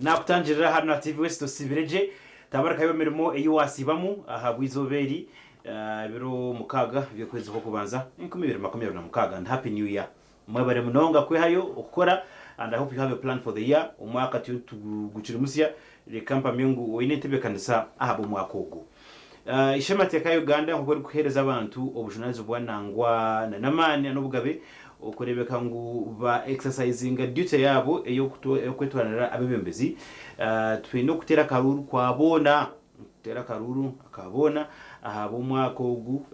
nakutangirira hano TV West Sibireje tabaraka yo mirimo eyo wasibamu ahabwizoberi biro mukaga byo kwezi ko kubanza 2026 and happy new year mwabare munonga kwe hayo ukora and I hope you have a plan for the year umwaka tuguchirimusia rekampa myungu oyinetebe kanisa ahabo mwakogo ishema teka Uganda ngo kuhereza abantu obujournalism bwanangwa na namani anobugabe okurebeka ngo ba exercising duty yabo eyo kwetwanira abebembezi twino kutera karuru kwabona tera karuru akabona ahabo mwakogu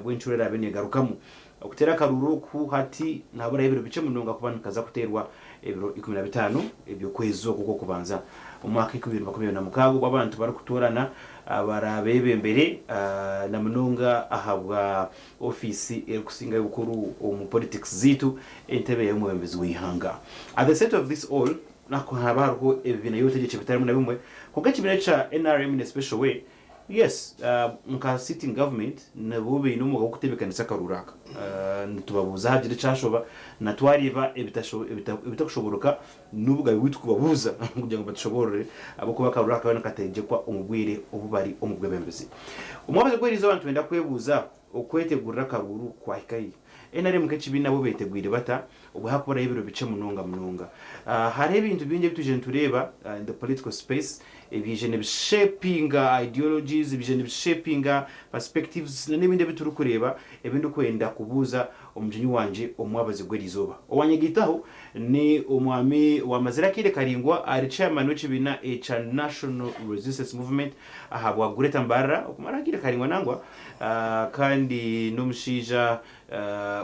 bwenchurera bene garukamu okutera karuru ku hati nabura ibiro bice munonga kubana kaza kuterwa ibiro 15 ebyo kwezo kuko kubanza umwaka 2026 kwabantu bari kutorana abarabebe mbere na munonga ahabwa ofisi ekusinga yukuru mu politics zitu entebe y'umubembezi wihanga at the center of this all nako habargo ebina yote gice bitari na bimwe kugaci binacha NRM in a special way. Yes, muka sitting government na bube inomo gukutebekanisa karuraka ntubabuza hagire cyashoba natwariba ebitakushoboroka nubuga witkubabuza kugira ngo batushoborere abo kuba karuraka bana kategekwa umubwire ububari umubwebembezi umwabaze kweriza abantu wenda kwebuza okwetegurira karuru kwa hikayi NRM kecibina bo betegwire bata ubuhakora ibiro bice munonga hari ibintu binge bituje tureba in the political space vision shaping ideologies vision shaping perspectives n'ibindi bituru kureba ebindi kwenda kubuza omujinyi wanje omwabaze gwerizoba owanyegitaho ni omwami wa mazira kire karingwa ari chairman w'ikibina cha National Resistance Movement ahabwa Gureta Mbara okumara kire karingwa nangwa kandi nomushija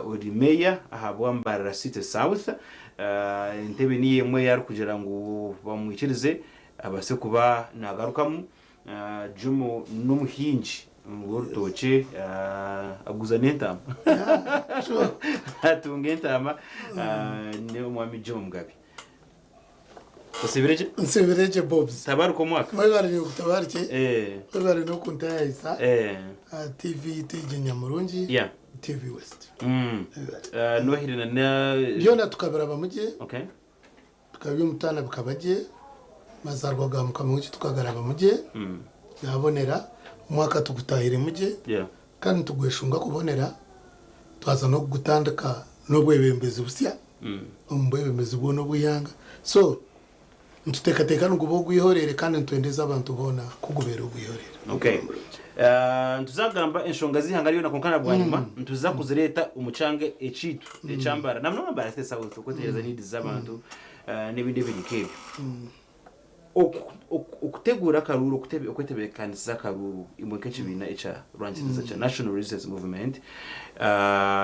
uri meya ahabwa Mbara City South intebe niye mwe yari kugira ngo bamwikirize abase kuba nagarukamu jumo numuhinji ngortoche aguza nentama atungentama ne umwami Jomo Mugabe Sibireje Bobs tabaruko mwaka mwebare ni kutabarike mwebare no kuntayisa TV tije Nyamurungi TV West no hirina na byona tukabira bamuje okay tukabiye mutana bikabaje mazarwaga mukamuki tukagaraba muje yabonera umwaka tugutahire muje kandi tugweshunga kubonera twaza no gutandika no bwebembezi busya umbwebembezi bwono buyanga so ntutekateka ngo gwihorere kandi ntwendeza abantu bona kugubera gwihorere okay ntuzagamba enshonga zihangariyo nakonkana bwanyuma ntuza kuzireta umucange echitu echambara namno mbara se South kotereza needs z'abantu n'ibindi birikebe okutegura karuru okutebekanisa karuru imwe kecibina echa rangiza cha National Resistance Movement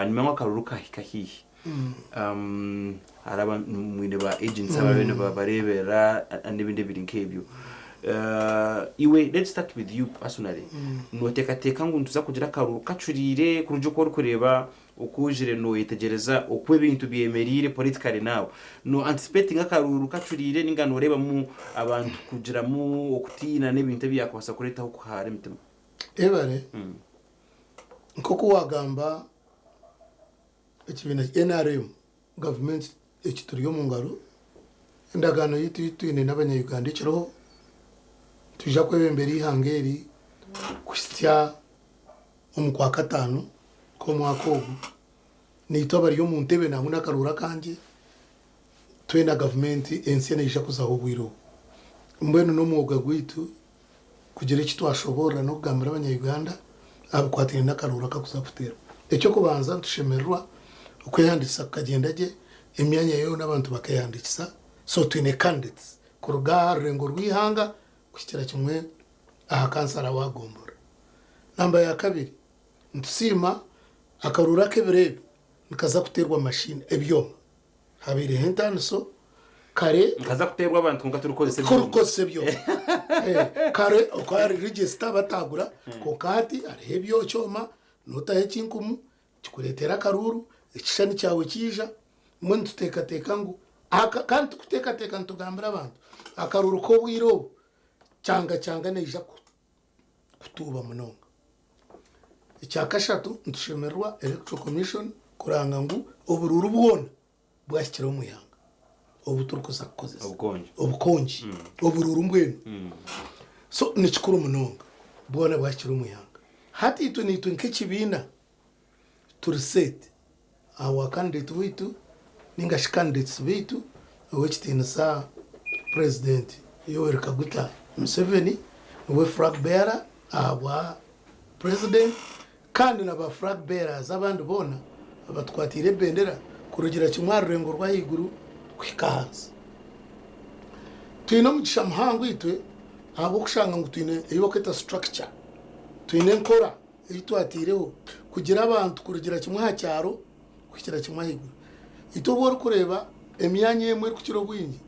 nimangwa karuru kahihi araba mwine ba agents ababene barebera n'ibindi birinkebyo iwe let's start with you personally notekateka ngo ntuza kugira karuru kacurire kurujo ko kureba ukujire no itegereza okwe bintu biemerire politically now no anticipating akaruru kacurire ningano reba mu abantu kugira mu okutina n'ibintu byakwasa kureta ho kuhare mitima ebare nkoko wagamba ekibina NRM government ekituriyo mu ngaro ndagano yitu n'abanyayuganda ikiro tuja kwebemberi hangeri kusya umukwa katano ko mwakogu ni itoba ryo mu ntebe na nguna karura kanje twena government ensene isha kuzaho bwiro mbwene no muga gwitu kugira iki twashobora no kugambira abanyayuganda abukwatira na karura kakuzaputera ecyo kubanza tushemerwa ukweyandikisa kagenda je imyanya yo n'abantu bakayandikisa so twine candidates kuruga rengo rwihanga kukira kimwe aha kansara wagombora namba ya kabiri ntusima akarura kebirebe nikaza kuterwa machine ebyoma habire hentanso kare nikaza kuterwa abantu kurukoze byo kare okari register batagura ko kati arebyo cyoma nota y'kinkumu kikuretera karuru ikishani cyawe kija mwe ntutekateka ngo kandi kutekateka ntugambira abantu akaruru ko bwiro cyanga neja kutuba munonga icyakashatu ntushemerwa electoral commission kuranga ngo ubururu bwona bwashyiraho umuyanga obuturukuza kukozesa obukonji obururu mbwenu so ni kikuru munonga bwona bwakiri umuyanga hati itu nitu nk'ekibiina turisete our candidate witu ninga candidates bitu owekitiinisa president Yoweri Kaguta Museveni we flag bearer abwa president kandi naba flag bearers abandi bona abatwatire bendera kurugira kimwa rurengo rwa higuru kwikahanza twino mugisha muhango itwe abo kushanga ngo twine iyo kweta structure twine nkora itwatireho kugira abantu kurugira kimwe ha cyaro kukira kimwe higuru ito bwo kureba emyanya yemwe ku kiro bwingi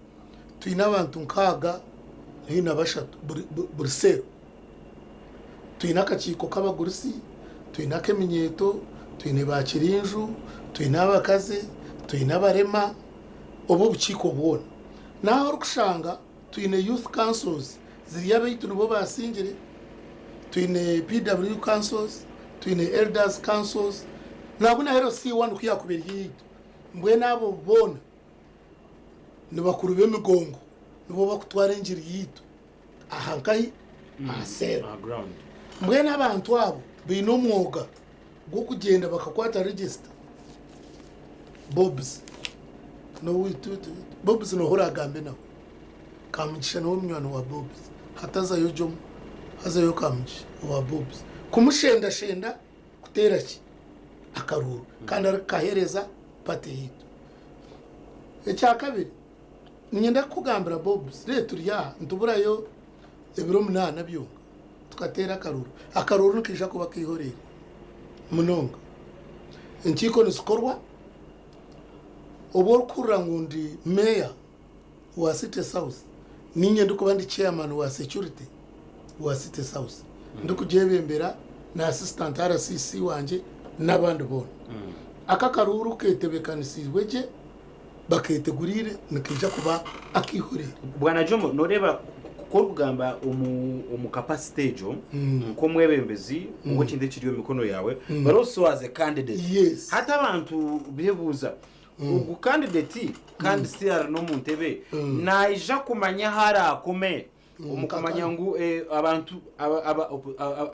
twine abantu nkaga hina bashatu burisero twine akakiko k'abagurisi twine akeminyeto twine bakirinju twine abakaze twine abarema obo bukiko bwona naho rukushanga twine youth councils ziriya bitu nibo basingire twine PW councils twine elders councils nabuna hero C1 kuyakubera yitu mbwe nabo bona nibakuru b'emigongo nibo bakutwara injiri yitu ahankai asera mbwe n'abantu abo bino mwoga go kugenda bakakwata register Bobs no witu Bobs no hora gambe nawe kamugisha no mwana wa Bobs hataza yojo haza yo kamugisha wa Bobs kumushenda shenda kutera ki akaruru kandi kahereza pate hito ecya kabiri nyenda kugambira Bobs letu rya ntuburayo ebiro munana byunga tukatera akaruru nikija kuba kihorera munonga nkiko nisikorwa obor kurangundi mayor wa City South ninye ndikuba ndi chairman wa security wa City South ndikujebembera na assistant RCC wanje nabandi bona akakaruru ketebekanisiweje baketegurire nikija kuba akihorera bwana Jomo noreba ko rugamba umu capacity jo ko mwebembezi ngo kinde kiriyo mikono yawe but also as a candidate yes. hata abantu bebuza ugu candidate kandi still no muntebe naija kumanya harakume umukamanya ngo abantu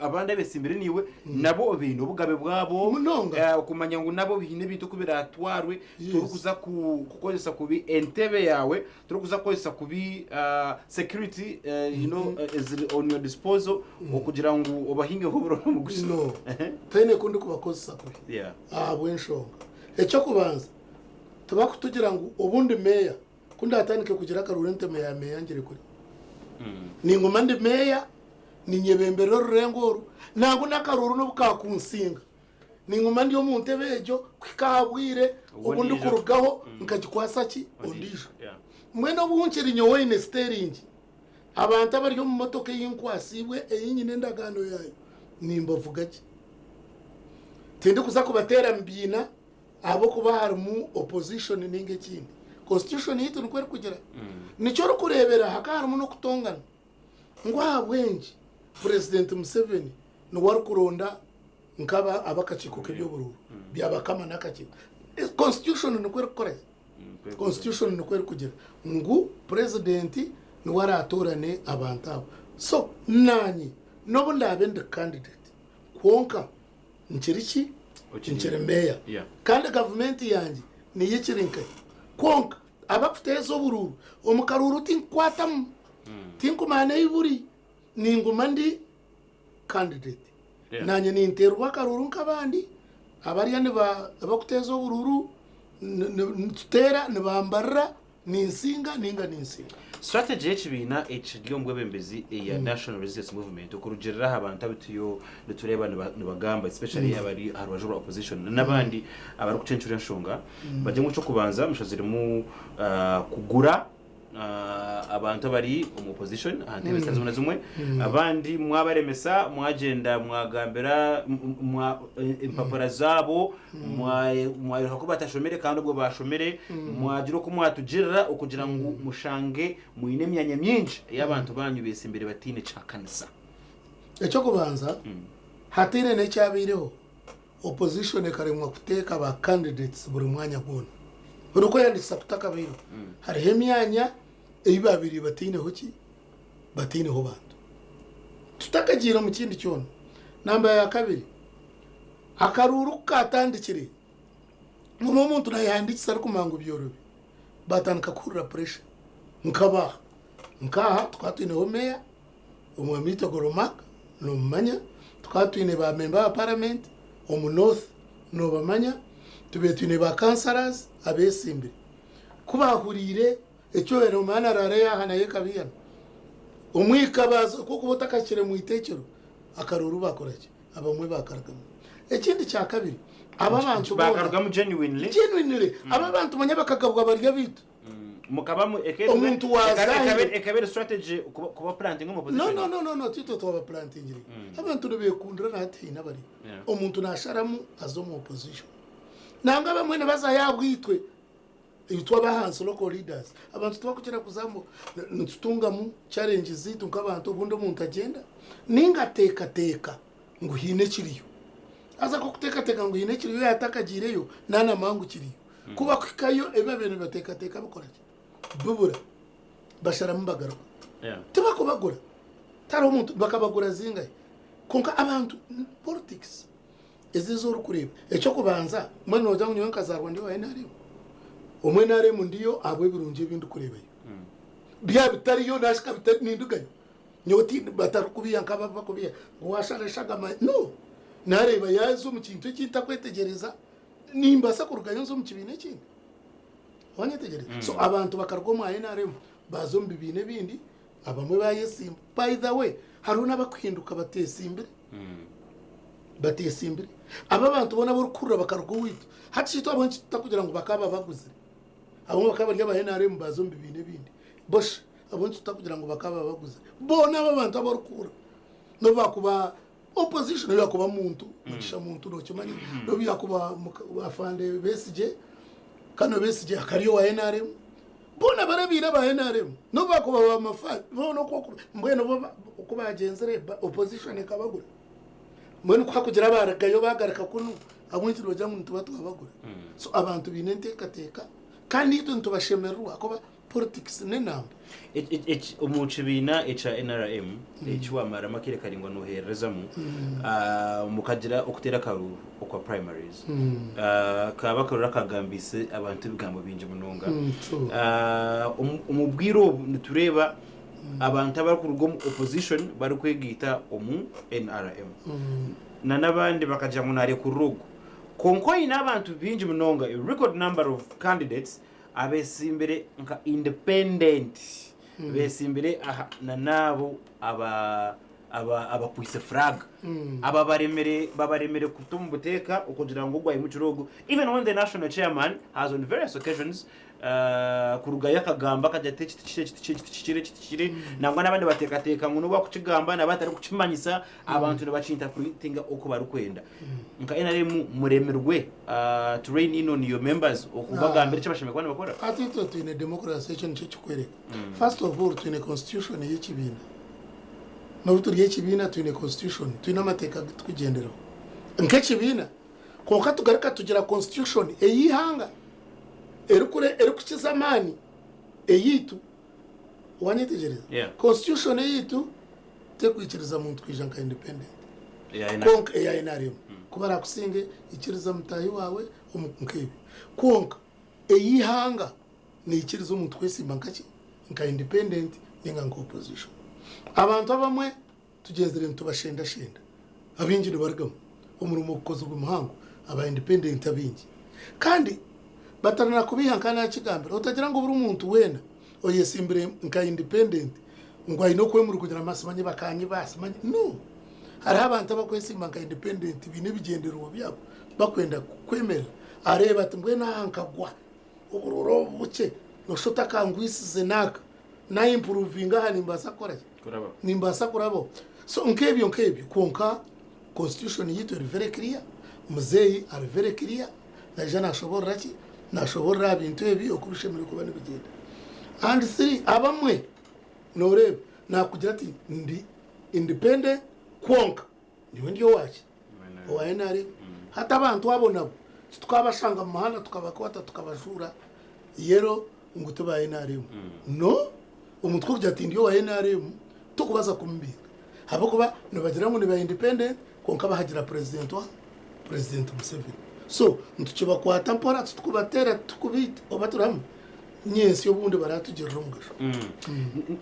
abande besimbire niwe nabo bintu bugabe bwabo kumanya ngo nabo bihine bintu kubiratwarwe turukuza kukozesa kubi entebe yawe turukuza kukozesa kubi security you know is on your disposal okugira ngo obahinge hoboro no mugushino no tene kundi kubakozesa kubi bwenshonga ecyo kubanza tubakutugira ngo ubundi meya kundi atanike kugira karurente meya ngire kuri ningoma ndi meya ninyebembero rurengoro ntabwo nakaruru no bukakunsinga ningoma ndi yo mu ntebejo kwikabwire ubundi kurugaho nkagikwasaki ondijo mweno bunkiri nyowe ine steering abantu abari mu motoka y'inkwasibwe eyinyine ndagano yayo nimbavuga ki tende kuza kubatera mbina abo kuba harimo opposition ninge kindi constitution yitu nukwere kugira nico rukurebera hakarimo no kutongana ngo abwenje president Museveni no warukuronda nkaba abakachiko kebyo bururu byabakama nakachiko constitution nukwere kukora constitution nukwere kugira ngo president no waratorane abantu abo so nanyi no bundabe ndi candidate kwonka nchirichi nchire meya kandi government yanjye ni yikirinka konka abafutezo bururu omukaruru tinkwatamu tinkumane iburi ninguma ndi candidate nanye ninterwa karuru nkabandi abariya ne bakutezo bururu ntutera ne bambarra ninsinga ninga ninsinga strategy y'ekibina ekiryo mbwebembezi ya National Resistance Movement okurugerera abantu abituyo tureba nibagamba especially abari harwajura opposition nabandi abari kucencura nshonga baje muco kubanza mushazire mu kugura abantu bari mu opposition antebe zimwe zimwe abandi mwabaremesa mwagenda mwagambira impapura zabo mwayiha ko batashomere kandi ubwo bashomere mwagira ko mwatugirira ukugira ngo mushange muine myanya myinshi y'abantu banyu bese imbere batine cakanisa ecyo kubanza hatine ne cyabireho opposition karemwa kuteka ba candidates buri mwanya gona uruko yanditse kutaka biro hariho emyanya eyi babiri batineho ki batineho bantu tutakagira mu kindi cyono namba ya kabiri akaruru katandikire mu muntu nayanditse ari kumango byorobe batanka kurura pressure nkaha twatwineho meya umwamito goromaka no manya twatwine ba member wa parliament omu north no bamanya tubetwine ba councillors abesimbire kubahurire ecyohero mana rare yahana yekabiyana umwikabazo kuko butakakire mu itekero akaruru bakorake abamwe bakaragamo ekindi cya kabiri aba bantu bakaragamo genuinely aba bantu manya bakagabwa barya bitu mukabamu umuntu wazaye ekabere strategy kuba planting mu position no tito to planting abantu bebekundira nati nabari umuntu nasharamu azo mu opposition nanga bamwe bazayabwitwe itwa bahanso local leaders abantu twakugera kuzamo ntutunga mu challenges zitu nk'abantu ubundi umuntu agenda ninga teka ngo hine kiriyo aza ko kuteka ngo hine kiriyo yatakagireyo nana mangu kiriyo kuba kwikayo ebabene bateka bakora bubura basharamu bagaro tuba kubagura taro umuntu bakabagura zingaye konka abantu politics ezizo rukureba echo kubanza mwe noja nyo nkazarwa ndi wa NRM umwe NRM ndiyo abwe birunje bindu kurebayo bya bitariyo nashika bitari nindugayo nyoti batarukubiya nkaba bakubiya washareshaga no nareba yazo mu kintu cyita kwetegereza nimba sakurugayo zo mu kibine kindi wanyetegereza so abantu bakarwoma NRM bazombi bine bindi abamwe bayesimba by the way haruna bakwihinduka batesimbire batesimbire aba bantu bona borukurura bakarwo wito hacito abonye tutakugira ngo bakaba baguze abo bakaba rya NRM bazombi bine bindi bosh abonye tutakugira ngo bakaba baguze bona aba bantu aborukura no bakuba opposition yo kuba muntu mugisha muntu no cyumanye no byakuba afande besije kano besije akariyo wa NRM bona barabira ba NRM no bakuba ba mafa no ko mbwene uko bagenzere opposition ikabagura mbwene ko kugira baragayo bagaraka kuno abunti bajya mu tuba twabagura so abantu binenteka kandi ito ntubashemerwa ko politics nenamba umucibina echa NRM echwamara makire karingwa no herezamo mukagira okutera karuru okwa primaries kaba karura kagambise abantu bigambo binje munonga umubwiro nitureba abantu abakurugo opposition bari kwegita NRM na nabandi bakaja munare kurugo konko ina abantu binje munonga a record number of candidates abesimbere nka independent besimbere na nabo aba kwise flag aba babaremere kutuma buteka ukugira ngo gwaye mu kirogo even when the national chairman has on various occasions kurugaya kagamba kajya tekikire nangwa nabandi bateka ngo nuba kucigamba nabatari kucimanyisa abantu nabacinta kuringa uko barukwenda nka NRM muremerwe to rein in on your members okubagambira cyabashime kwana bakora atito tine democracy cyo cyikwereka first of all tine constitution y'ikibina no turi y'ikibina tine constitution tine amateka twigenderaho nke kibina konka tugaraka tugira constitution eyihanga erukuzamani eyitu wanyetegereza constitution eyitu tekwikiriza muntu kwijanka independent konka ya NRM kubara kusinge ikiriza mutayi wawe umukebi konka eyihanga ni ikiriza umuntu kwesimba nkaki nka independent ninga ngo opposition abantu abamwe tugenzere ntubashenda abinjire bargamo umurimo ukoze umuhango aba independent abinji kandi batarana kubihankana kigambira utagira ngo buri umuntu wena oyesimbire nka independent ngo ayino kwemura kugira amasimanye bakanyi basimanye no hari abantu abakwesimba nka independent bine bigendera uwo byabo bakwenda kwemera areba ati mbwe nahankagwa uburoro buke no shota kangwisize naka na improvinga hani mbasa korake kurabo nimbasa kurabo so nkebyo konka constitution yitu iri very clear muzeyi ari very clear na jana shobora ki nashobora ibintu ebi okurusha muri kubana bigenda and 3 abamwe norebe nakugira ati ndi independent konka niwe ndiyo wachi wa NRM hata abantu abonabo tukabashanga mu mahanda tukabakwata tukabajura yero ngo tubaye NRM no umutwe kujya ati ndiyo wa NRM tukubaza kumbira habo kuba nibagira ngo ni ba independent konka bahagira president Museveni so ntukiba kwa tampora tukubatera tukubita obaturamu nyesi yobundi baratugira rungasho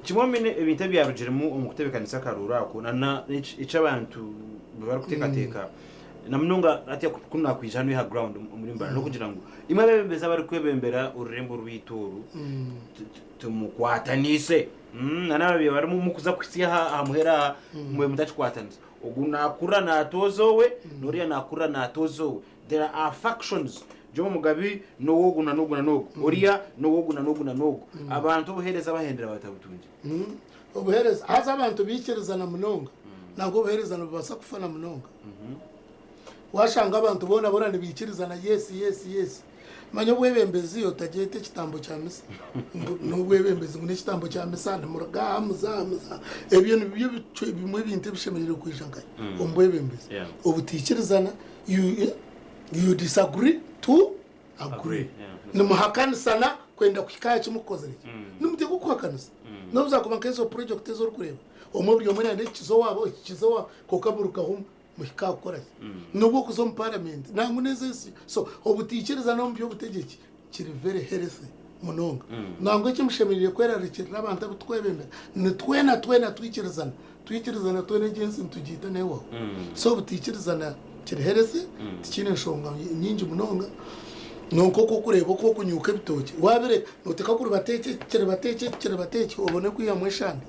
kimwe ibintu byarugiremo umukutebekanisa karura ko nana ica abantu bari kutekateka namununga ati kunna kwijana ha ground muri mbara no kugira ngo imwe bebembeza bari kwebembera ururembo rw'ituru tumukwatanise nanabe bari mu kuza kwisiya ha muhera mwe mudachikwatanise ogunakura natozowe noriya nakura natozowe there are factions Jomo Mugabe no woguna nogu oriya no woguna nogu abantu bohereza bahendera batabutunje obuhereza haza abantu bikerezana munonga nago boherezana basa kufana munonga washanga abantu bona bikirizana yes manyo bwebembezi yo tagete kitambo cya misa no bwebembezi ngo kitambo cya misa muraga muza ebyo nibyo bimwe binte bishemerere kwijanga ombwebembezi obutikirizana you disagree to agree numuhakanisana kwenda kwikaya kimukozere numute kuhakanisa nobuza kuba kezo project ezo kureba omubyo muri ande kizo wabo kokaburuka hum muhika gukora nubwo kuzo mu parliament nangu nezesi so obutikirizana no mbyo butegeki kiri very healthy munonga nangu kimushemerere kwera rekera abantu abutwebembera twena twikirizana twene gensi ntugita newo so butikirizana kiri healthy tikine nshonga nyingi munonga nonko ko kureba ko kunyuka bitoke wabere noteka kuri bateke obone kwiyamweshande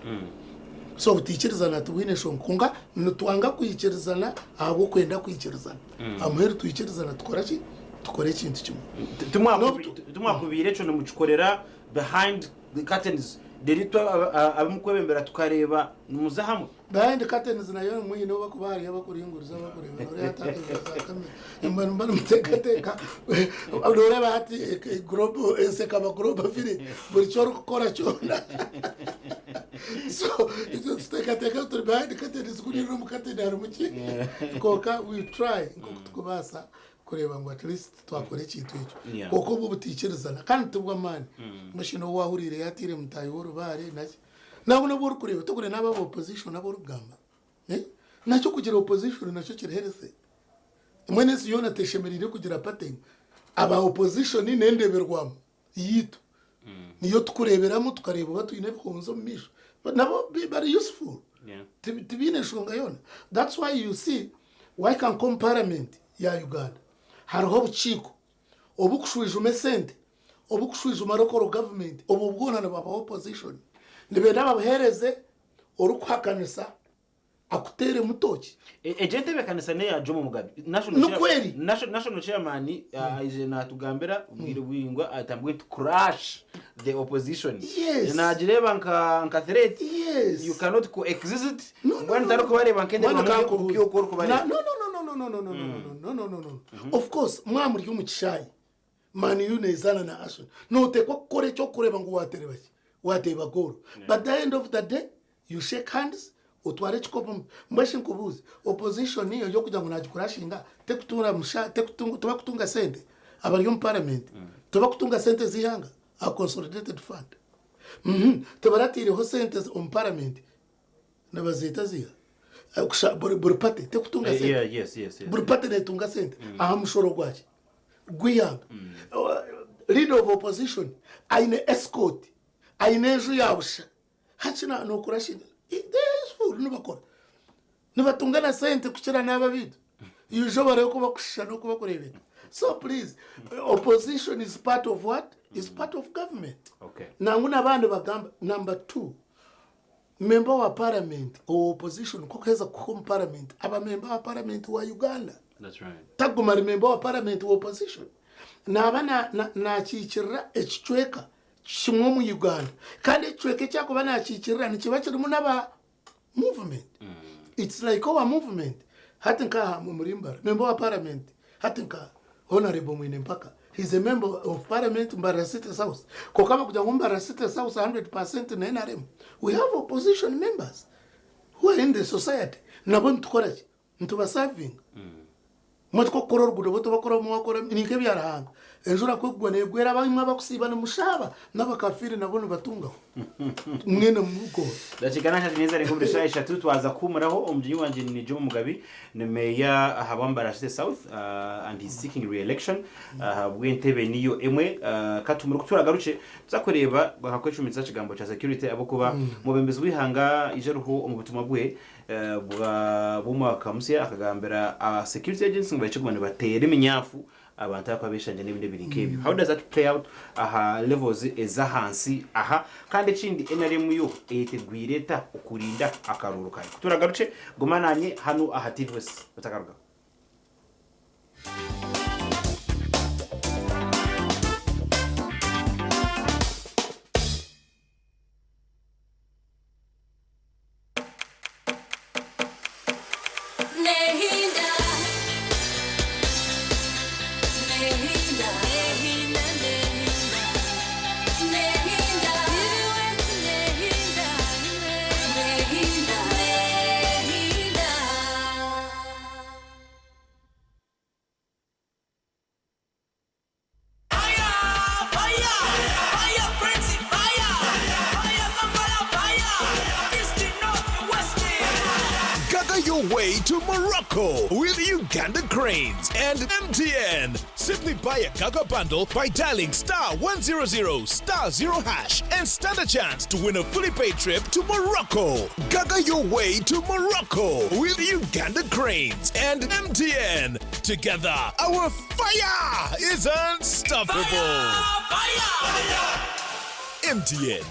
so butikirizana tuwine shonkunga nutwanga kwikirizana abo kwenda kwikirizana amhere tuyikirizana tukore ikintu kimwe tumwakubire cyo mucikorera behind the curtains derito abamukwebembera tukareba numuzahamwe behind the curtains nayo mwine no bakubari abakuringuriza bakureba ore atakamera imbanumba mutekateka ureba hati global enseka ba global fili buri cyo gukora cyo so tutekateka turi behind the curtains kuri no mukatene hari muki koka we try ngo tukubasa kureba ngo at least twakora ikintu icyo koko bubutikirizana kandi tubwa mani mashino wahurire yatire mutayi worubare nacyo nabo nabo kureba tugure naba opposition nabo rugamba nacyo kugira opposition nacyo kireherese mwene si yona teshemerire kugira pattern aba opposition nendeberwamo yito niyo tukureberamo tukareba batwine bikonzo misho nabo bari useful tibine shonga yona that's why you see why can parliament ya Uganda hariho buciko obukushwije umesente obukushwije umarokoro government obubwonana baba opposition nibe nabahereze orukuhakanisa akutere mutoki ejente bekanisa ne ya Jomo Mugabe national chairman ize natugambira ubwire bwingwa atambwe to crush the opposition nagireba nka threat you cannot coexist when tariko bareba nkende bakyo ko bari no of course mwamuri y'umukishayi mani yunezana na action no tekwa kore cyo kureba ngo watere baki wateba goro but the end of the day you shake hands utware chikopo mbashe nkubuze opposition niyo yo kujya ngo nagikurashinga tuba kutunga sente abari mu parliament tuba kutunga sente zihanga a consolidated fund tubaratire ho sente mu parliament nabazita ziha burupate kutunga sente yes burupate netunga sente aha mushoro gwaje gwiyanga leader of opposition aine escort aine ejo yabusha hachina no kurashinga nubakora nubatungana sente kuchira n'ababido yujobare ko bakushana no kubakurebera so please opposition is part of what is part of government nangu nabandi bagamba number 2 member wa parliament or opposition ko keza ku parliament aba member wa parliament wa Uganda that's right taguma member wa parliament wa opposition nabana na chikira echweka shimwe mu Uganda kandi echweke cyako bana chikira ni kiba kiri mu naba movement it's like our movement hatinka murimbara member wa parliament hatinka honorable mwine mpaka he's a member of parliament Mbara City South ko kama kuja Mbara City South 100% na NRM we have opposition members who are in the society nabo ntukoraje ntuba serving mutko koror gudo boto bakora mu bakora nike byarahanga ejura kwegwa negwera abamwe abakusiba n'umushaba n'abakafiri nabone batungaho mwene mugo ndakigana cyane neza reko muri shayi shatu twaza kumuraho umujyi wanje ni Jomo Mugabi ni meya habambara South and he's seeking re-election bw'entebe niyo emwe katumura kuturagaruce tuzakureba bakakweshumitsa kigambo cha security abo kuba mubembezi wihanga ijeruho mu butumwa bwe bwa bumwaka musi akagambira security agency ngo cyekubane batera iminyafu abantu akwabishanje n'ibindi birikebyo. How does that play out levels ezahansi kandi kindi NRM yo etegwireta ukurinda akaruru kayo turagaruce gumananye hano TV West batagaruka. Way to Morocco with Uganda Cranes and MTN. Simply buy a Gaga bundle by dialing *100 *0# and stand a chance to win a fully paid trip to Morocco. Gaga your way to Morocco with Uganda Cranes and MTN. Together, our fire is unstoppable. Fire! MTN.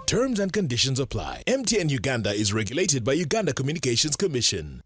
Terms and conditions apply. MTN Uganda is regulated by Uganda Communications Commission.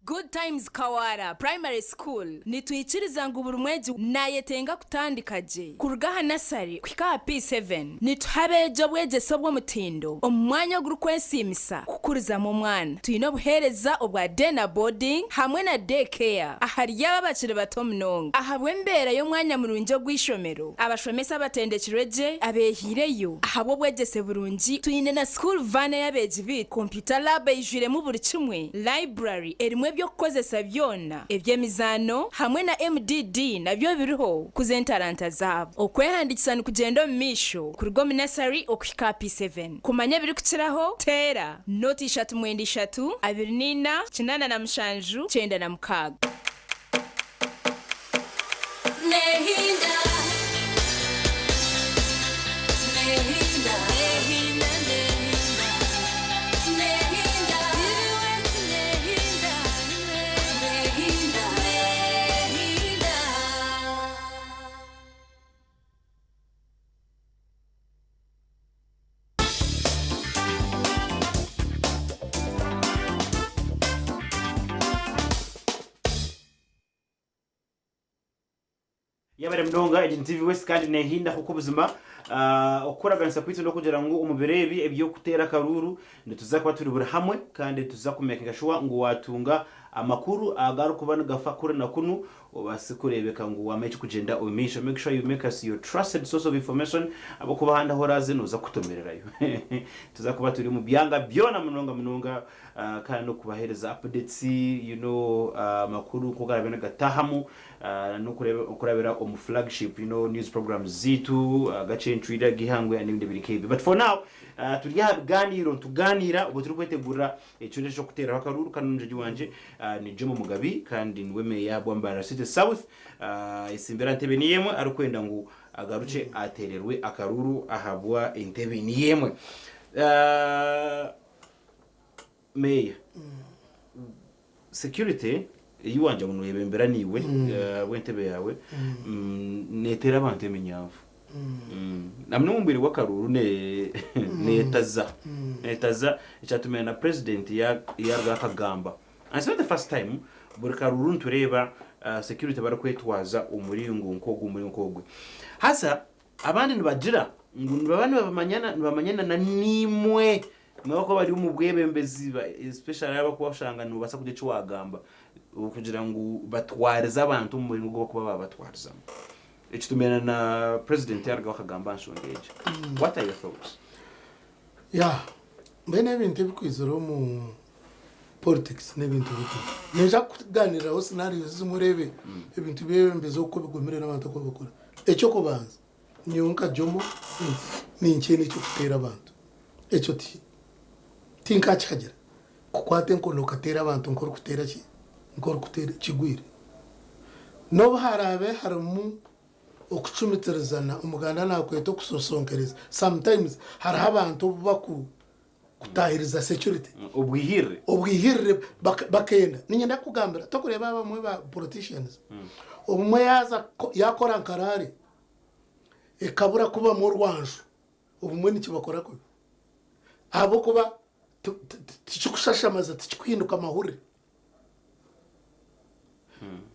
Good Times Kawara Primary School nitwikiriza ngo buri mwezi nayetenga kutandikaje kurugaha nasari kwika P7 nituhabejo bwegeso bwo mutindo omwanya gurukwensimisa kukuriza mu mwana tuyino buhereza obwa dena boarding hamwe na daycare ahari y'abakire bato mnonga ahabwe mbera yo mwanya murunje gwishomero abashomesa batendekireje abehireyo ahabo bwegese burungi tuyine na school van yabeje bit computer lab ijire mu buri kimwe library erimwe byo kukozesa byona ebyemizano hamwe na MDD nabyo biriho kuzentaranta zabo okwehandikisana kugenda mu misho kurugo minasari okwika P7 kumanya biri kukiraho tera noti 3 abirnina 8 9 9 Nehinda yabare mnonga TV West kandi nehinda kuko buzima okuraganisa kwitse no kugira ngo umuberebi ebyo kutera karuru ndituzakuba turi buri hamwe kandi tuzakumekinga shuwa ngo watunga amakuru agarukuba gafa kure na kunu obasikurebeka ngo wameche kugenda omisha. Make sure you make us your trusted source of information abakuba handa horaze noza kutomererayo tuzakuba turi mu byanga byona mnonga kandi no kubahereza updates makuru kugarabena gatahamu no kurabera mu flagship news programs zitu gace trader gihangwe and ibindi birikebi. But for now turiya tuganira ubu turi kwetegura icyo cyo kutera akaruru kanunje wanje ni Jomo Mugabi kandi niwe ya Bwambara City South isimbera ntebe niyemwe arukwenda ngo agaruce atererwe akaruru ahabwa intebe niyemwe meya security yiwanje ngo yebembera niwe wentebe yawe netera abantu eminyavu namwe mumbiri w'akaruru netaza icyatumena na president yarga kagamba. And it's not the first time buri karuru ntureba security barakwetwaza umuringo nkogwe hasa abandi nibajira ngo bamanyana na nimwe mwako bari mu bwebembezi especially abakwashanga no basa kuje wagamba kugira ngo batwariza abantu mu muringo go kuba babatwariza ikitumena na president yarga kagamba nshongeje. What are your thoughts? Mbene bintu bikwizero mu politics n'ibintu bitu neja kuganira ho scenario zimurebe ibintu bibembezo uko bigomere n'abantu ko bakora ekyo kubanza nyonka jomo ni nkintu cyo kutera abantu ekyo tinka cyagera kukwate nkono katera abantu nkoro kutera ki nkoro kutera kigwire no harabe haramu okucumitirizana umuganda nakweto kusosonkereza sometimes hari abantu baku kutahiriza security obwihirire bakenda ninyenda kugambira tokureba abamwe ba politicians umwe yaza yakora nkarare ekabura kuba mu rwanju ubumwe nikibakora ko abo kuba tikushashamaza tikwihinduka amahuri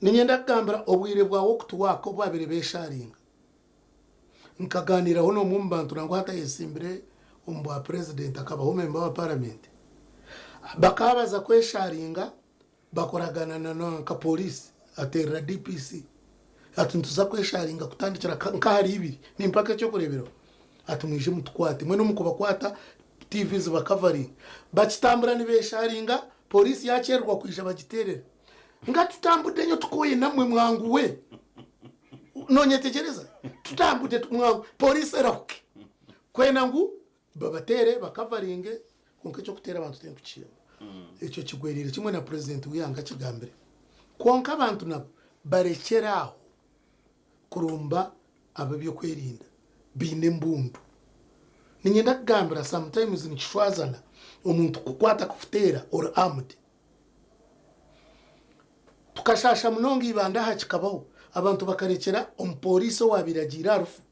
ninyenda kugambira obwire bwawo kutuwako babiri besharinga nkaganiraho no mu mbantu nango hata yesimbire umba president akabaho member wa parliament bakabaza kwesharinga bakoragana na ka police atera DPC atuntuza kwesharinga kutandikira nkahari ibiri nimpaka cyo kurebero atumwije mutkwate mwe no mukuba kwata TVs bakavering bakitambura ni besharinga police yacerwa kwisha bagiterera ngatutambude nyo tukoye namwe mwanguwe nonyetegereza tutambude tumwangu police eroke kwena ngu babatere bakavaringe konke cyo kutera abantu tenkuciye icyo kigwerire kimwe na president wiyanga kigambire konka abantu nabo barekeraho kurumba ababyo kwerinda bine mbundu ninyenda kugambira sometimes nikishwazana umuntu kukwata kufutera or armed tukashasha munongi ibanda hakikabaho abantu bakarekera umupolisi wabiragira rufu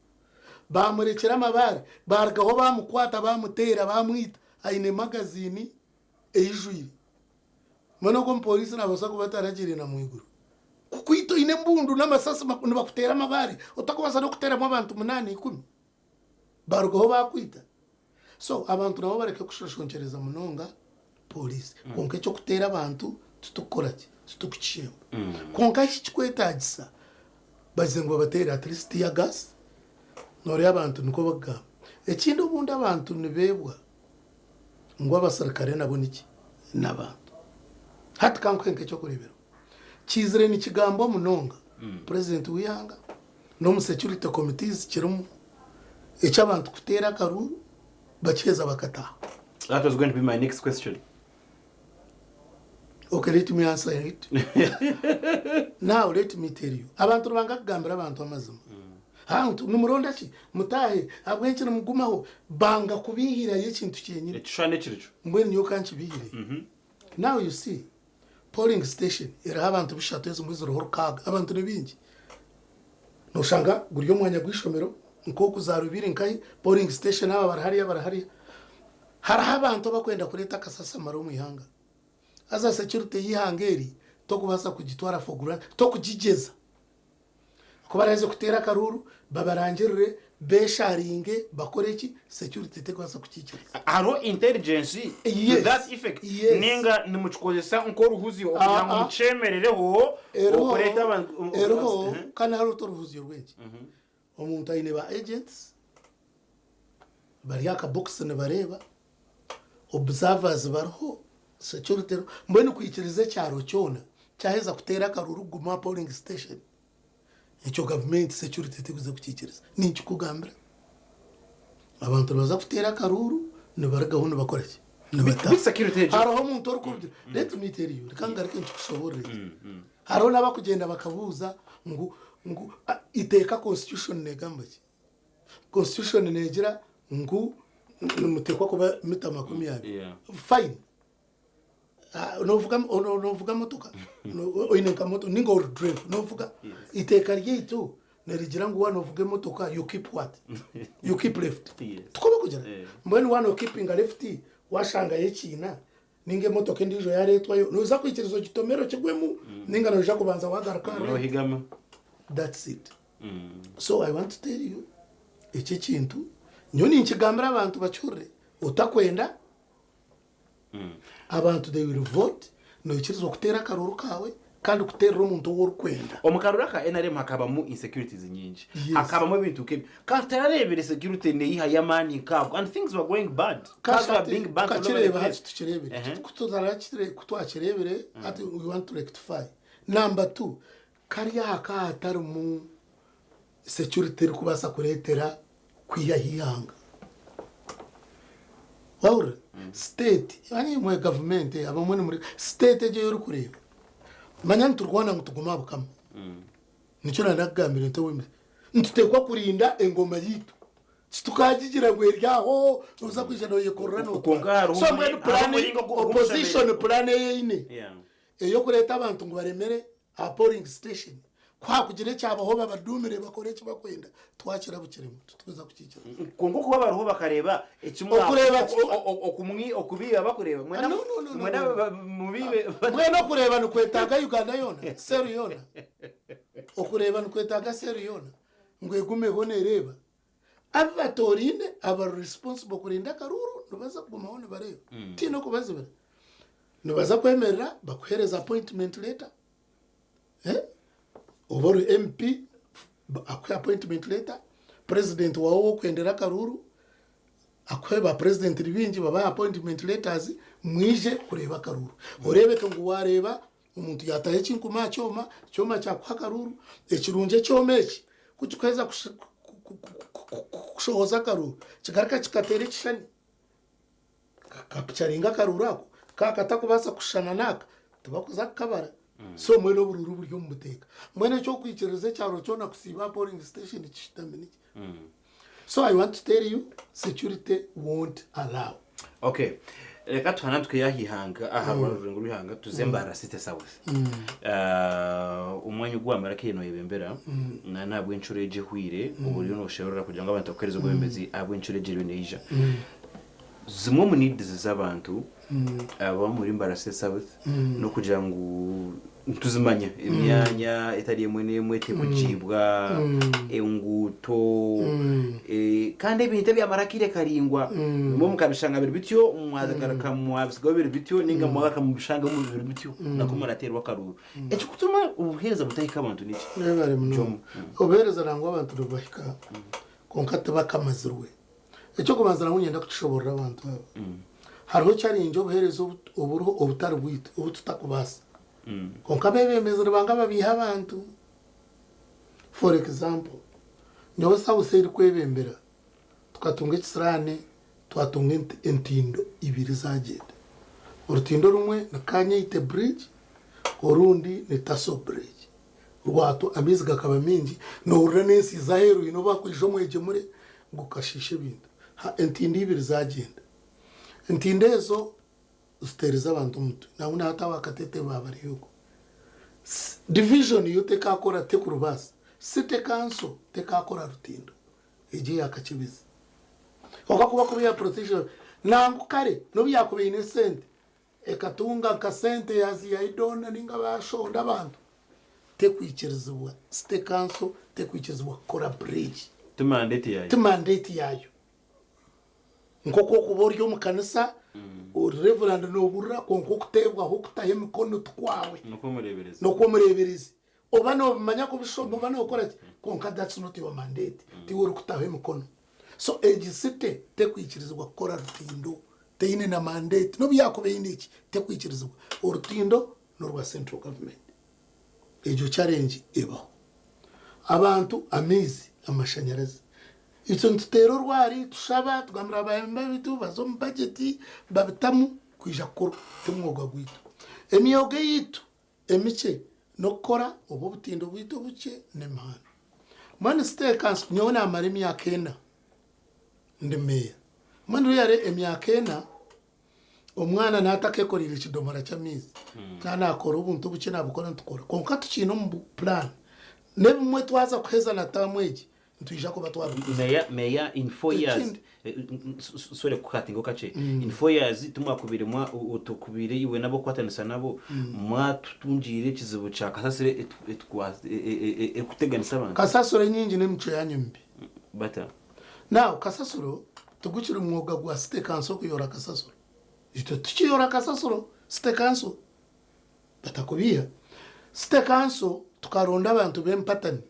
bamurekera amabare bargaho bamukwata bamutera bamwita aine magazine eyijwiri mano ko umupolisi nabosa kubataragire na mwiguru kukwito ine mbundu n'amasasi makunu bakutera amabare utakubaza no kutera mu abantu 8 10 bargaho bakwita so abantu nabo bareke kushoshonkereza munonga police konke cyo kutera abantu tutukoraki tutukuchimba konka kikwetagisa bazengo batera at least ya gas nore abantu niko baga ekindi ubundi abantu nibebwa ngo abasirikare nabo niki nabantu hati kankenke cyo kurebera kizire ni kigambo munonga president wiyanga no mu security committees kirumu abantu kutera karuru bacheza bakata. That was going to be my next question. Okay, let me answer it. Now let me tell you. Abantu banga kugambira abantu amazima. Hantu numuronda ki mutahe abwenche numugumaho banga kubihira yekintu cyenyine. Ekishane kiricho. Mbwe niyo kanchi bihire. Now you see polling station era abantu bishateze muri roho kaga abantu nebingi. No shanga guriyo mwanya gwishomero nko kuzarubira nkai polling station aba barahari. Hari abantu bakwenda kureta kasasa maro mu ihanga. Aza security yihangeri to kubasa kugitwara fogura to kujigeza kubareze kutera karuru babarangirire besharinge bakoreki security te kubasa kukikira aro intelligence to that effect ninga nimuchikozesa nko ruhuzi okugira ngo mucemerereho operate abantu ero kana haro to ruhuzi rwenje omuntu ayine ba agents bari aka box ne bareba observers barho security mbone kwikirize cyaro cyona cyaheza kutera karuru guma polling station icyo government security tikuze kukikiriza ninki kugambira abantu baza kutera karuru ne baragaho bakoreke ne bata security haraho umuntu orukubye let me tell you kangarike nchikushobore haraho nabakugenda bakabuza ngo iteka constitution negambaki constitution negira ngo mutekwa kuba mitama 10 fine novuga motoka oinenka moto ningo drive novuga iteka ryitu nerigira ngo wanovuge motoka you keep what you keep left tukoba kugira mbone wano keeping left washanga yekina ninge motoka ndijo yaretwayo noza kwikirizo gitomero kigwemu ninga noja kubanza wagaraka no higama that's it so I want to tell you iki kintu nyoni nkigambira abantu bachure utakwenda abantu they will vote no ikirizwa kutera karuru kawe kandi kutera umuntu worukwenda omukarura ka NRM hakabamu insecurities nyingi hakabamu ibintu ke katararebere security neyiha yamani kabo and things were going bad kaza being bad kutwakirebere ati we want to rectify number 2 kariya hakatarumu security kubasa kuretera kwiyahiyanga wawura state yani mwe government abamwe muri state je yuri kureba manya nturwana ngo tuguma bukama nicyo nanagambira nto wimwe ntutekwa kurinda engoma yitu tukagigira ngo eryaho uza kwijana yekorora no so mwe plan opposition plan yine eyo kureta abantu ngo baremere a polling station kwa kugira cyabaho babadumire bakore kibakwenda twakira bukirimo tutuza kukikira kongo kuba baruho bakareba ekimwe okumwi okubiba bakureba mwena mubibe mwena kureba no kwetaga Uganda yona seru yona okureba no kwetaga seru yona ngwegume honereba abatorine aba responsible kurinda karuru nubaza kumahone bareba tino kubazibera nubaza kwemerera bakuhereza appointment letter over MP akwe appointment letter president wawo kwendera karuru akwe ba president ribinji baba appointment letters mwije kureba karuru urebe ngo wareba umuntu yataye kinkuma cyoma cya kwa karuru ekirunje cyomeki kukikweza kushohoza karuru kigaraka kikatere kishani kapicharinga karuru ako kakata kushana naka tubakuza kabara so mwene bururu buryo muteka mwene cyo kwikireze cyaro cyo na kusiba polling station kitamini so I want to tell you security won't allow. Okay, reka twanatwe yahihanga aharurengo ruhanga tuzembara City South umwanya ugwamara kino yebembera na nabwo incureje hwire uburi no shorora kugira ngo abantu bakereze gwembezi abo incureje bineja zimwe mu needs z'abantu aba muri mbara City South no kugira ngo tuzimanya imyanya itari mwene mwete kujibwa enguto kandi ibintu byamarakire karingwa mu mukabishanga biri bityo mwazagaraka mwabisigo biri bityo ninga mwaka mu bishanga mu biri bityo nakumaraterwa karuru echo kutuma ubuhereza butayika abantu niki bari mu ubuhereza rangwa abantu rubahika konkate bakamazirwe echo kubanza ngenda kutushobora abantu hariho cyari injo ubuherezo uburuho ubutari bwite ubututakubasa konka bebemeza banga babiha abantu for example nyo sawuseri kwebembera tukatunga kisirane twatunga entindo ibiri zagenda urutindo rumwe nakanye ite bridge orundi ne taso bridge rwato amizi gakaba mingi no uranensi zaheru ino bakwijo mweje muri gukashishe bintu ha entindo ibiri zagenda entindezo usteriza abantu mutu nauna hata wakatete babari yuko division yote kakora tekurubasa city council tekakora rutindo eje yakachibiza okakuba kubiya protection nangu kare no byakube innocent ekatunga ka sente yazi ya idona ninga bashonda abantu tekwikirizwa city council tekwikirizwa kora bridge mandate yayo nkoko kuboryo mu kanisa Reverend no burra konko kutebwa ho kutahe mikono tukwawe no kumurebereza obano manya ko bishobo bano okora konka that's not your mandate ti wori kutahe mikono so ejisite tekwikirizwa kora rutindo teine na mandate no byakobe indiki tekwikirizwa urutindo no rwa central government ejo challenge eba abantu amizi amashanyarazi icyo ntutero rwari tushaba tugamira abayamba bitu bazo mu budget babitamu kwija koro tumwoga gwitu emiyoge yitu emice nokora obo butindo bwitu buke nemana mwana stekans nyona amarimi yakena ndemeya mwana yare emyakena omwana natake korira ikidomora cyamizi nana akora ubuntu buke nabukora ntukora konka tukino mu plan nebumwe twaza kuheza natamweje ntujja ko batwara meya in 4 years sore kukatingo kace in 4 years tumwakubire mwa utukubire iwe nabo kwatanisa nabo mwatungire kizibu cha kasasire ekuteganisa abantu kasasure nyingi n'imico yanyumbi bata now kasasuro tugukira umwuga gwa city council kuyora kasasuro ito tukiyora kasasuro city council batakubiya city council tukaronda abantu bempatani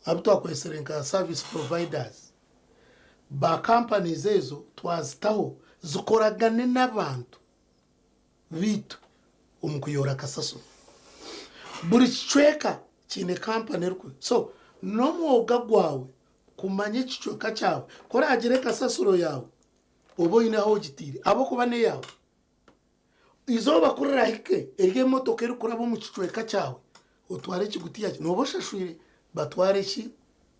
abto akweserenka service providers ba companies ezo twazitaho zikoragane n'abantu bitu umukuyora kasaso buri chweka kine company rukwe so no mwoga gwawe kumanye kichweka cyawe kora agire kasasuro yawe obo ine aho gitire abo kuba ne yawe izoba kurira hike erye motoka iri kurabo mu kichweka cyawe utware kigutiya no boshashwire batware ki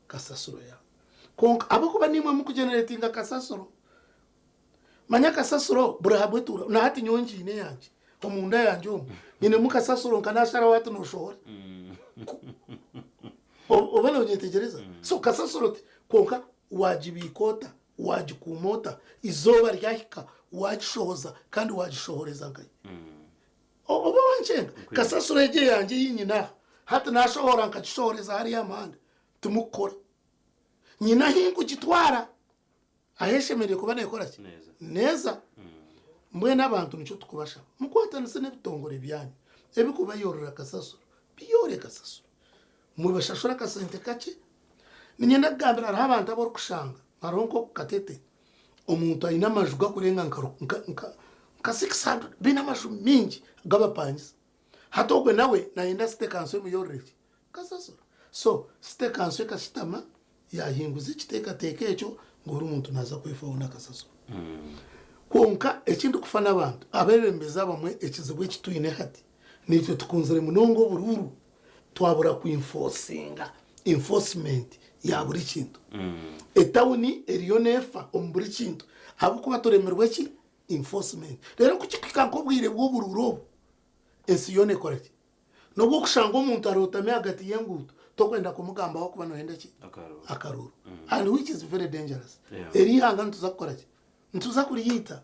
kasasuro yawe konka abo kuba nimwe mu kugeneratinga kasasuro manya kasasuro burahabwetura na hati nyonji ine yanje omunda yanje nyine mu kasasuro kanashara watu no shora obana unyetegereza so kasasuro konka wajibikota wajikumota izoba ryahika wagishohoza kandi wagishohoreza ngaye oba wanchenga kasasuro yege yanje yinyina hati nashohora nkakishohoreza hari yamanda tumukora nyina hingu gitwara aheshemereye kuba nekora neza mwe n'abantu nico tukubasha mukwatanise n'ibitongore byanyu ebikuba yorora kasasuro biyore kasasuro mubashashura kasente kake ninyenda gambira ari abantu aboro kushanga aronko katete omuntu ayina amajuga kurenga nka 600 bina amaju mingi gabapangisa hatogwe nawe nayenda site kanso mu yorore kasasuro so site kanso kashitama yahinguza ikiteka teke echo nguru umuntu naza kwifona kasasuro konka ekindi kufana abantu abebembeza bamwe ekizibwe kituyine hati nitwe tukunzire munongo bururu twabura ku enforcement ya buri kintu etawuni eriyo nefa omburi kintu abo kuba toremerwe ki enforcement rero kukikika nkobwire bw'ubururu ensiyone correct no gukushanga umuntu arotame hagati yenguto tokwenda kumugamba aho kuba no henda ki akaruru and which is very dangerous eri hanga ntuzakora ki ntuza kuriyita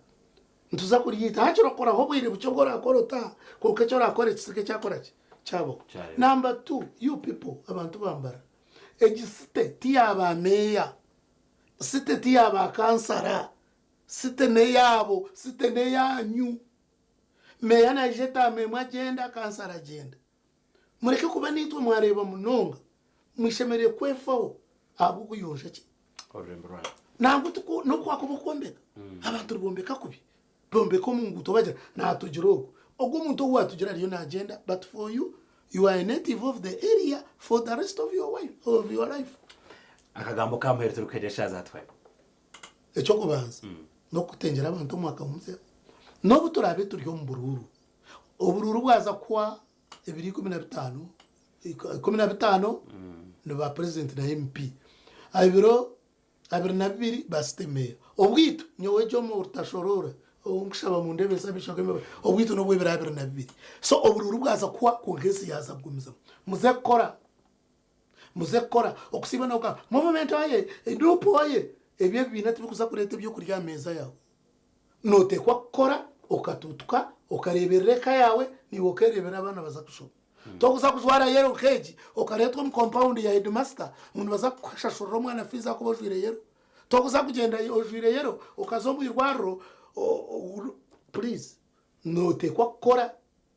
hachiro kora hobwire bucyo gora akorota kuko cyo rakore kisike cyakora ki cyabo number 2 you people abantu bambara egisite tiyaba meya site tiyaba kansara site ne yabo site ne yanyu meya na jeta memwa agenda kansara agenda mureke kuba nitwe mwareba munonga mwishemereye kwefaho abo kuyonje ki ntabwo tuko no kwakubukombeka abantu bombeka kubi bombeka mu nguto bagira natugiroko ogwo umuntu watugira riyo na agenda but for you you are a native of the area for the rest of your life akagambo kamheretse rukeresha zatwaye echo kubanza no kutengera abantu mwaka umze no buturabe turiyo mu bururu bwaza kwa 2015 no ba president na MP abiro nabiri bastemeye obwito nyowejo mu urtashorora ongishaba mu ndebe sabishaka imbe obwito no bwebira nabiri so obururu bwaza kwa kongesi yaza bgumiza muzekora okusiba noka movement aye indupo aye ebye binatu bikuza kurete byo kurya meza yawe note kwa kora okatutuka okarebereka yawe ni wokerebera abana baza kushoba tokuza kuzwara yero keji okaretwa mu compound ya headmaster umuntu baza kwashashura umwana fiza ko bojwire yero tokuza kugenda ojwire yero ukazombirwaro please note kwa kora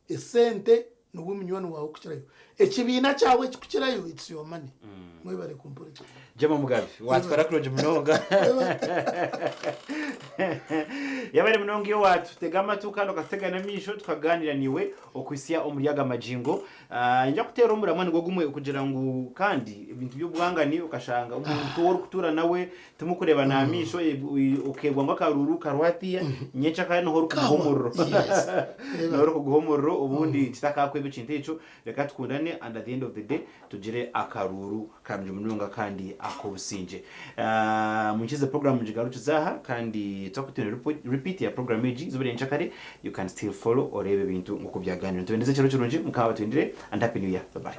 esente nuwe munywani wawe kukirayo ekibina cyawe kukirayo it's your money mwe bari kumpura Jema Mugabi watwara kuroje munonga yabare munonga yo watutega tukano kategana misho tukaganira niwe okwisiya omuryaga majingo njya kutera umuramani ngo gumwe kugira ngo kandi ibintu by'ubwangani ukashanga umuntu wori kutura nawe tumukureba na misho okegwa ngo karuru karwatiya nyecha kandi ho rukuguhomorro no rukuguhomorro ubundi kitakakwe bicintecho reka tukundane and at the end of the day tugire akaruru kamje munonga kandi akobusinje munchize program njigarucu zaha kandi tokutene repeat ya program eji zobere nchakare you can still follow orebe bintu ngokubyaganira tubendeze cyero cyonje mukaba twindire and happy new year bye bye.